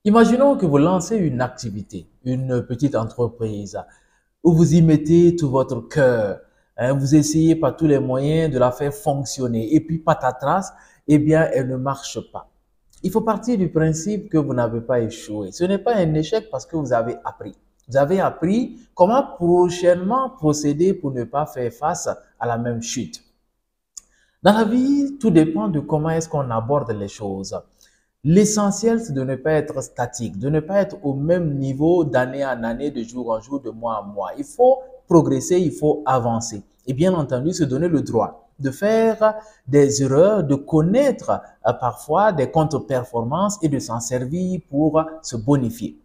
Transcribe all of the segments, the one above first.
Imaginons que vous lancez une activité, une petite entreprise, où vous y mettez tout votre cœur, hein, vous essayez par tous les moyens de la faire fonctionner, et puis patatras, eh bien, elle ne marche pas. Il faut partir du principe que vous n'avez pas échoué. Ce n'est pas un échec parce que vous avez appris. Vous avez appris comment prochainement procéder pour ne pas faire face à la même chute. Dans la vie, tout dépend de comment est-ce qu'on aborde les choses. L'essentiel, c'est de ne pas être statique, de ne pas être au même niveau d'année en année, de jour en jour, de mois en mois. Il faut progresser, il faut avancer. Et bien entendu, se donner le droit de faire des erreurs, de connaître parfois des contre-performances et de s'en servir pour se bonifier.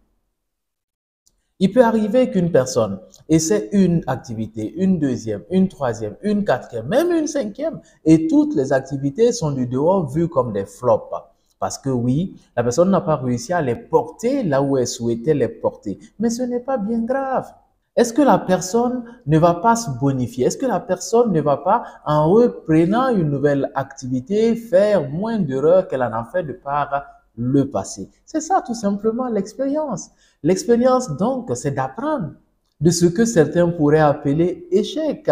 Il peut arriver qu'une personne essaie une activité, une deuxième, une troisième, une quatrième, même une cinquième, et toutes les activités sont du dehors vues comme des flops. Parce que oui, la personne n'a pas réussi à les porter là où elle souhaitait les porter. Mais ce n'est pas bien grave. Est-ce que la personne ne va pas se bonifier? Est-ce que la personne ne va pas, en reprenant une nouvelle activité, faire moins d'erreurs qu'elle en a fait de par le passé? C'est ça tout simplement l'expérience. L'expérience donc, c'est d'apprendre de ce que certains pourraient appeler échec.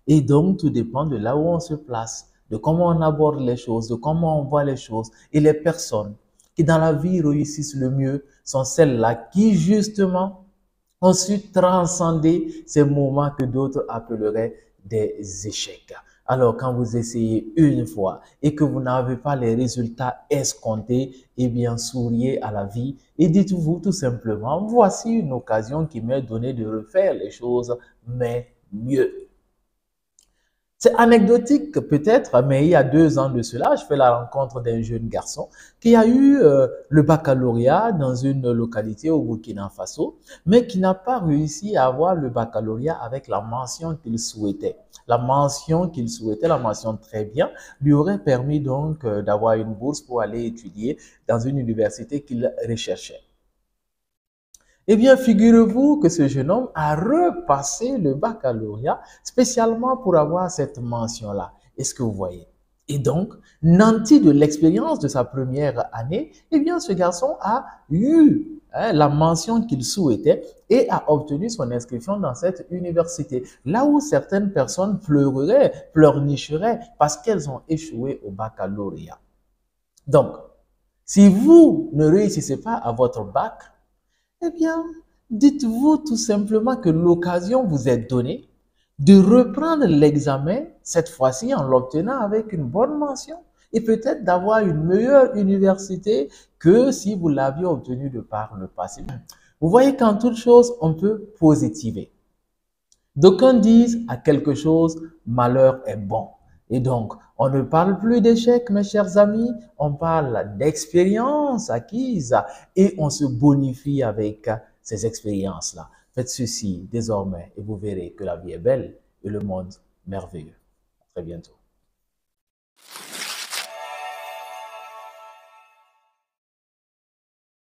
Et donc, tout dépend de là où on se place, de comment on aborde les choses, de comment on voit les choses. Et les personnes qui dans la vie réussissent le mieux sont celles-là qui justement ont su transcender ces moments que d'autres appelleraient des échecs. Alors, quand vous essayez une fois et que vous n'avez pas les résultats escomptés, eh bien, souriez à la vie et dites-vous tout simplement, voici une occasion qui m'est donnée de refaire les choses, mais mieux. C'est anecdotique peut-être, mais il y a 2 ans de cela, je fais la rencontre d'un jeune garçon qui a eu le baccalauréat dans une localité au Burkina Faso, mais qui n'a pas réussi à avoir le baccalauréat avec la mention qu'il souhaitait. La mention qu'il souhaitait, la mention très bien, lui aurait permis donc d'avoir une bourse pour aller étudier dans une université qu'il recherchait. Eh bien, figurez-vous que ce jeune homme a repassé le baccalauréat spécialement pour avoir cette mention-là. Est-ce que vous voyez? Et donc, nanti de l'expérience de sa première année, eh bien, ce garçon a eu la mention qu'il souhaitait et a obtenu son inscription dans cette université. Là où certaines personnes pleureraient, pleurnicheraient parce qu'elles ont échoué au baccalauréat. Donc, si vous ne réussissez pas à votre bac, eh bien, dites-vous tout simplement que l'occasion vous est donnée de reprendre l'examen, cette fois-ci en l'obtenant avec une bonne mention et peut-être d'avoir une meilleure université que si vous l'aviez obtenu de par le passé. Vous voyez qu'en toute chose, on peut positiver. D'aucuns disent à quelque chose, malheur est bon. Et donc, on ne parle plus d'échec, mes chers amis, on parle d'expérience acquise et on se bonifie avec ces expériences-là. Faites ceci désormais et vous verrez que la vie est belle et le monde merveilleux. À très bientôt.